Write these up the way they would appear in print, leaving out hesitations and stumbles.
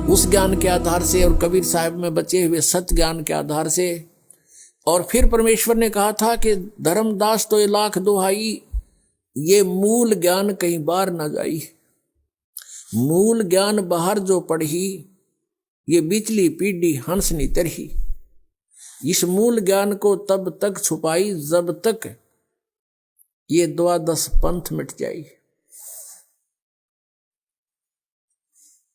उस ज्ञान के आधार से और कबीर साहब में बचे हुए सत्य ज्ञान के आधार से। और फिर परमेश्वर ने कहा था कि धर्मदास तो ये लाख दुहाई, ये मूल ज्ञान कहीं बाहर ना जाई। मूल ज्ञान बाहर जो पढ़ी, ये बिचली पीढ़ी हंस नी तरही। इस मूल ज्ञान को तब तक छुपाई जब तक ये 12 पंथ मिट जाई।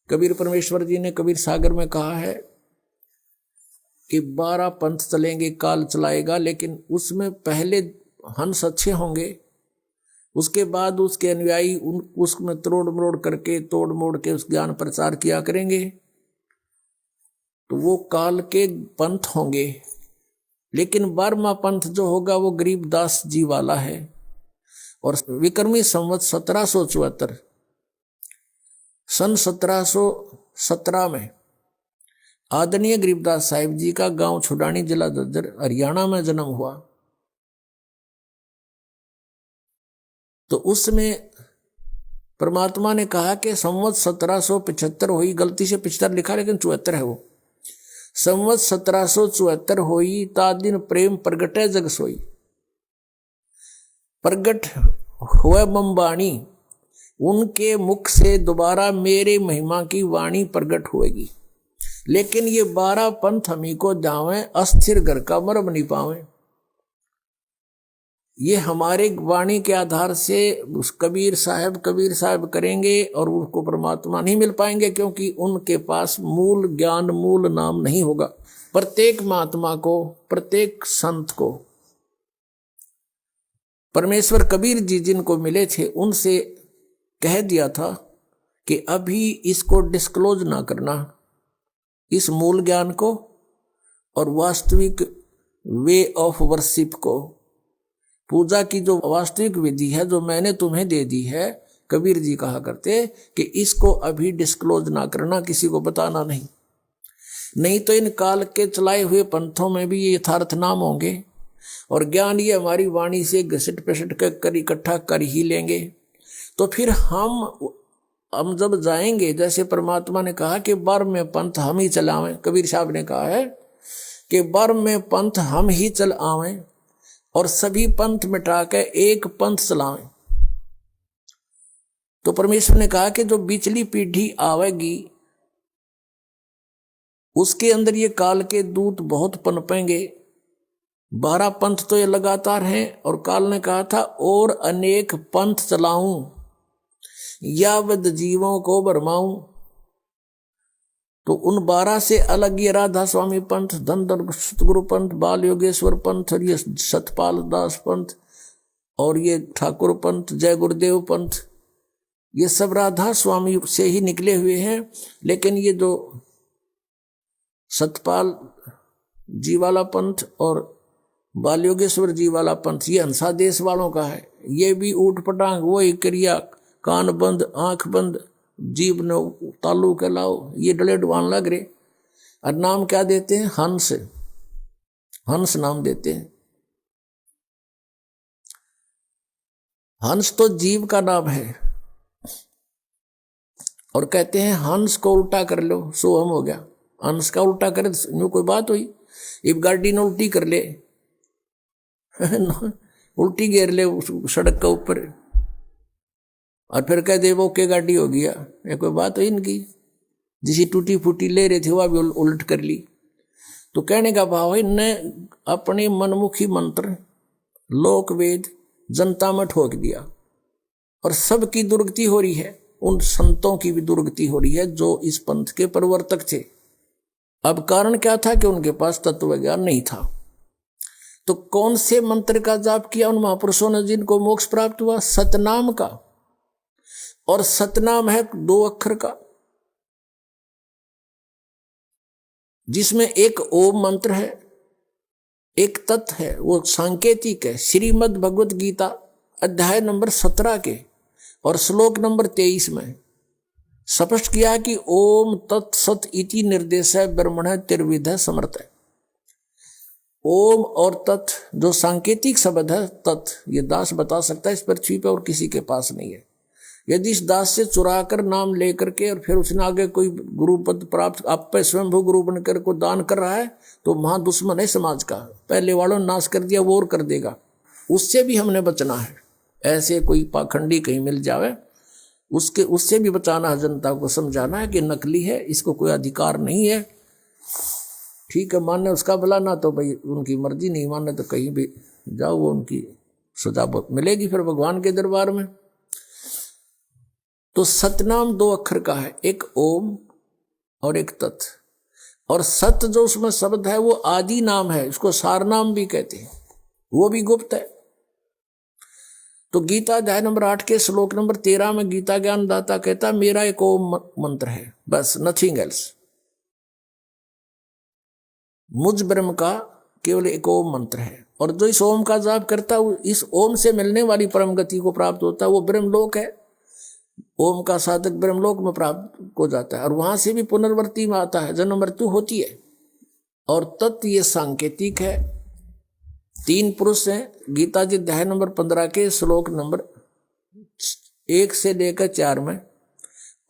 कबीर परमेश्वर जी ने कबीर सागर में कहा है कि 12 पंथ चलेंगे, काल चलाएगा, लेकिन उसमें पहले हंस अच्छे होंगे, उसके बाद उसके अनुयायी उसमें तोड़ मोड़ के उस ज्ञान प्रचार किया करेंगे, तो वो काल के पंथ होंगे। लेकिन 12वां पंथ जो होगा वो गरीबदास जी वाला है। और विक्रमी संवत 1774 सन 1717 में आदरणीय गरीबदास साहिब जी का गांव छुडानी, जिला झज्जर, हरियाणा में जन्म हुआ। तो उसमें परमात्मा ने कहा कि संवत 1775 हुई, गलती से 75 लिखा लेकिन 74 है वो। संवत 1774 हुई, ता दिन प्रेम प्रगटे जग सोई। प्रगट हुए बम्बाणी, उनके मुख से दोबारा मेरे महिमा की वाणी प्रगट होएगी। लेकिन ये 12 पंथ हमी को जावे, अस्थिर घर का मरम नहीं पावे। ये हमारे वाणी के आधार से उस कबीर साहब करेंगे और उनको परमात्मा नहीं मिल पाएंगे, क्योंकि उनके पास मूल ज्ञान, मूल नाम नहीं होगा। प्रत्येक महात्मा को, प्रत्येक संत को परमेश्वर कबीर जी जिनको मिले थे उनसे कह दिया था कि अभी इसको डिस्क्लोज ना करना, इस मूल ज्ञान को और वास्तविक वे ऑफ वर्शिप को, पूजा की जो वास्तविक विधि है जो मैंने तुम्हें दे दी है, कबीर जी कहा करते कि इसको अभी डिस्क्लोज ना करना, किसी को बताना नहीं तो इन काल के चलाए हुए पंथों में भी ये यथार्थ नाम होंगे और ज्ञान ये हमारी वाणी से घसट पसट कर इकट्ठा कर ही लेंगे। तो फिर हम जब जाएंगे, जैसे परमात्मा ने कहा कि 12वें पंथ हम ही चलावें, कबीर साहब ने कहा है कि 12वें पंथ हम ही चल आवें और सभी पंथ मिटा के एक पंथ चलावें। तो परमेश्वर ने कहा कि जो बिचली पीढ़ी आवेगी उसके अंदर ये काल के दूत बहुत पनपेंगे। 12 पंथ तो ये लगातार हैं और काल ने कहा था और अनेक पंथ चलाऊं, यावद जीवों को भरमाऊं। तो उन 12 से अलग ये राधा स्वामी पंथ, धनधर सतगुरु पंथ, बाल योगेश्वर पंथ, और ये सतपाल दास पंथ और ये ठाकुर पंथ, जय गुरुदेव पंथ, ये सब राधा स्वामी से ही निकले हुए हैं। लेकिन ये जो सतपाल जी वाला पंथ और बाल योगेश्वर जी वाला पंथ ये हंसा देश वालों का है। ये भी ऊट पटांग वही क्रिया, कान बंद आंख बंद, जीव न तालू के लाओ, ये डले डुआन लग रहे। और नाम क्या देते हैं? हंस, हंस नाम देते हैं। हंस तो जीव का नाम है और कहते हैं हंस को उल्टा कर लो सो हम हो गया। हंस का उल्टा करे तो कोई बात हुई? इब गाड़ी ने उल्टी कर ले उल्टी घेर ले सड़क के ऊपर और फिर कह दे वो के गाड़ी हो गया, ये कोई बात हुई इनकी? जिसी टूटी फूटी ले रहे थे वह भी उलट कर ली। तो कहने का भाव है ने अपने मनमुखी मंत्र लोक वेद जनता में ठोक दिया और सबकी दुर्गति हो रही है। उन संतों की भी दुर्गति हो रही है जो इस पंथ के प्रवर्तक थे। अब कारण क्या था कि उनके पास तत्व ज्ञान नहीं था। तो कौन से मंत्र का जाप किया उन महापुरुषों ने जिनको मोक्ष प्राप्त हुआ? सतनाम का। और सतनाम है 2 अक्षर का, जिसमें एक ओम मंत्र है, एक तत् है, वो सांकेतिक है। श्रीमद् भगवत गीता अध्याय नंबर 17 के और श्लोक नंबर 23 में स्पष्ट किया कि ओम तत्सत इति निर्देश है ब्रह्मण त्रिविध समर्थ है। ओम और तत् जो सांकेतिक शब्द है, तत् ये दास बता सकता है इस पृथ्वी पर और किसी के पास नहीं है। यदि इस दास से चुरा कर नाम लेकर के और फिर उसने आगे कोई गुरु पद प्राप्त आप पे स्वयंभू गुरु बनकर को दान कर रहा है तो महा दुश्मन है समाज का, पहले वालों ने नाश कर दिया, वो और कर देगा। उससे भी हमने बचना है। ऐसे कोई पाखंडी कहीं मिल जावे उससे भी बचाना है, जनता को समझाना है कि नकली है, इसको कोई अधिकार नहीं है। ठीक है, माने उसका भला, ना तो भाई उनकी मर्जी, नहीं माने तो कहीं भी जाओ, वो उनकी सजा मिलेगी फिर भगवान के दरबार में। तो सतनाम 2 अक्षर का है, एक ओम और एक तत्। और सत जो उसमें शब्द है वो आदि नाम है, उसको सार नाम भी कहते हैं, वो भी गुप्त है। तो गीता अध्याय नंबर 8 के श्लोक नंबर 13 में गीता ज्ञान दाता कहता मेरा एक ओम मंत्र है, बस, नथिंग एल्स। मुझ ब्रह्म का केवल एक ओम मंत्र है। और जो इस ओम का जाप करता है इस ओम से मिलने वाली परम गति को प्राप्त होता है, वो ब्रह्मलोक है। ओम का साधक ब्रह्मलोक में प्राप्त हो जाता है और वहां से भी पुनर्वर्ती में आता है, जन्म मृत्यु होती है। और तत्व ये सांकेतिक है। 3 पुरुष हैं गीता जी अध्याय नंबर 15 के श्लोक नंबर 1 से लेकर 4 में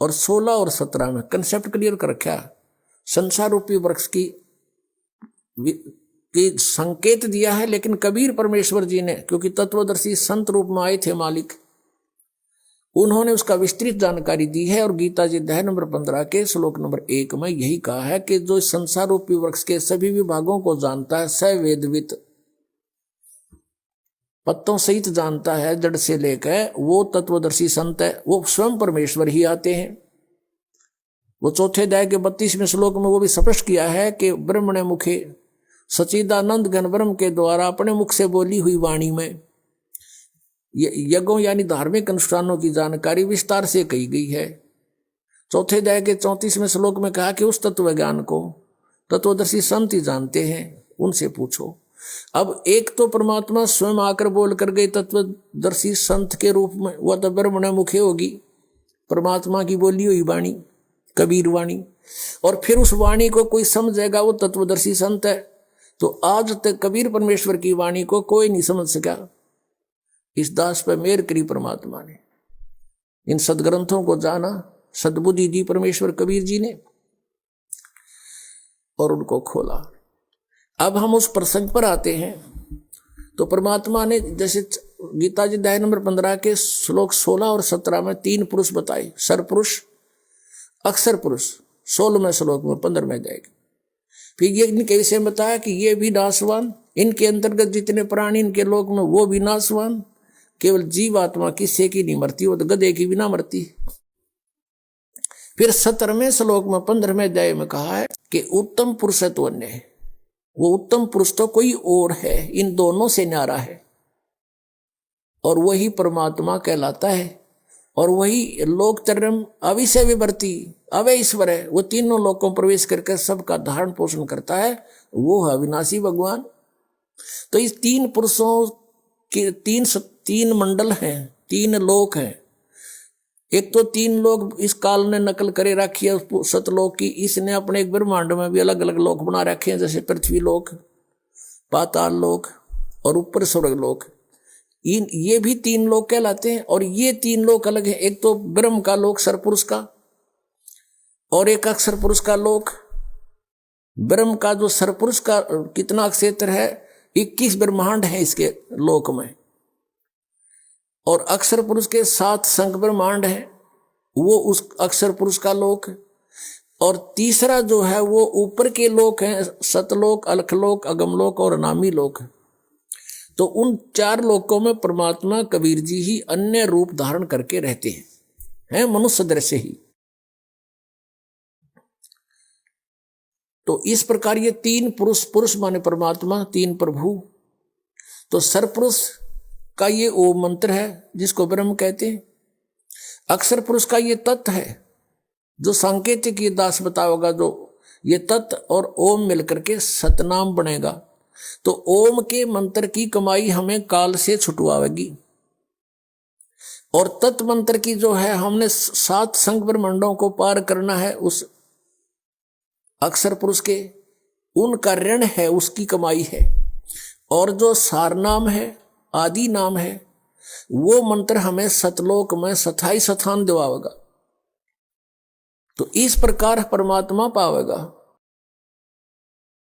और 16 और 17 में कंसेप्ट क्लियर कर रखा। संसार रूपी वृक्ष की संकेत दिया है, लेकिन कबीर परमेश्वर जी ने, क्योंकि तत्वदर्शी संत रूप में आए थे मालिक, उन्होंने उसका विस्तृत जानकारी दी है। और गीता जी अध्याय नंबर 15 के श्लोक नंबर 1 में यही कहा है कि जो संसार रूपी वृक्ष के सभी विभागों को जानता है, स वेदवित, पत्तों सहित जानता है जड़ से लेकर, वो तत्वदर्शी संत है, वो स्वयं परमेश्वर ही आते हैं। वो चौथे अध्याय के 32वें श्लोक में वो भी स्पष्ट किया है कि ब्रह्मणे मुखे सच्चिदानंद घन ब्रह्म के द्वारा अपने मुख से बोली हुई वाणी में यज्ञों यानी धार्मिक अनुष्ठानों की जानकारी विस्तार से कही गई है। चौथे अध्याय के 34वें श्लोक में कहा कि उस तत्व ज्ञान को तत्वदर्शी संत ही जानते हैं, उनसे पूछो। अब एक तो परमात्मा स्वयं आकर बोल कर गए तत्वदर्शी संत के रूप में, वह तो ब्रह्मणे मुखे होगी, परमात्मा की बोली हुई वाणी, कबीर वाणी। और फिर उस वाणी को कोई समझेगा, वो तत्वदर्शी संत है। तो आज तक कबीर परमेश्वर की वाणी को कोई नहीं समझ सका। इस दास पर मेहर करी परमात्मा ने, इन सदग्रंथों को जाना, सद्बुद्धि दी परमेश्वर कबीर जी ने और उनको खोला। अब हम उस प्रसंग पर आते हैं। तो परमात्मा ने जैसे गीता जी अध्याय नंबर 15 के श्लोक 16 और 17 में 3 पुरुष बताए, सरपुरुष, अक्षर पुरुष, 16वें श्लोक में 15वें जाएगा। फिर ये इनके विषय में बताया कि ये भी नाशवान, इनके अंतर्गत जितने प्राणी इनके लोक में वो भी नाशवान, केवल जीव आत्मा किसी की नहीं मरती, वो तो गधे की भी ना मरती। फिर 17वें श्लोक में 15वें अध्याय में कहा है कि उत्तम पुरुषत्व अन्य है। वो उत्तम पुरुष तो कोई और है, इन दोनों से न्यारा है, और वही परमात्मा कहलाता है। और वही लोकचर्यम अविषय विवर्ती अवय ईश्वर है, वो तीनों लोकों प्रवेश करके सबका धारण पोषण करता है, वो है अविनाशी भगवान। तो इस 3 पुरुषों के 3 मंडल हैं, 3 लोक हैं। एक तो 3 लोग इस काल ने नकल करे रखी है सतलोक की, इसने अपने एक ब्रह्मांड में भी अलग अलग लोक बना रखे हैं, जैसे पृथ्वी लोक, पाताल लोक और ऊपर स्वर्ग लोक। ये भी 3 लोक कहलाते हैं। और ये 3 लोक अलग है, एक तो ब्रह्म का लोक सरपुरुष का, और एक अक्षर पुरुष का लोक। ब्रह्म का जो सरपुरुष का कितना क्षेत्र है, 21 ब्रह्मांड है इसके लोक में, और अक्षर पुरुष के 7 संख ब्रह्मांड है, वो उस अक्षर पुरुष का लोक। और तीसरा जो है वो ऊपर के लोक हैं, सतलोक, अलखलोक, अगमलोक और अनामी लोक। तो उन 4 लोकों में परमात्मा कबीर जी ही अन्य रूप धारण करके रहते हैं मनुष्य दृश्य ही। तो इस प्रकार ये 3 पुरुष, पुरुष माने परमात्मा, 3 प्रभु। तो सरपुरुष का ये ओम मंत्र है जिसको ब्रह्म कहते हैं। अक्षर पुरुष का ये तत्व है जो सांकेतिक ये दास बताओगा, जो ये तत्व और ओम मिलकर के सतनाम बनेगा। तो ओम के मंत्र की कमाई हमें काल से छुटवाएगी, और तत्व मंत्र की जो है हमने 7 संख ब्रह्मांडों को पार करना है उस अक्षर पुरुष के, उनका ऋण है, उसकी कमाई है। और जो सार नाम है, आदि नाम है, वो मंत्र हमें सतलोक में स्थाई स्थान दिवाएगा। तो इस प्रकार परमात्मा पावेगा।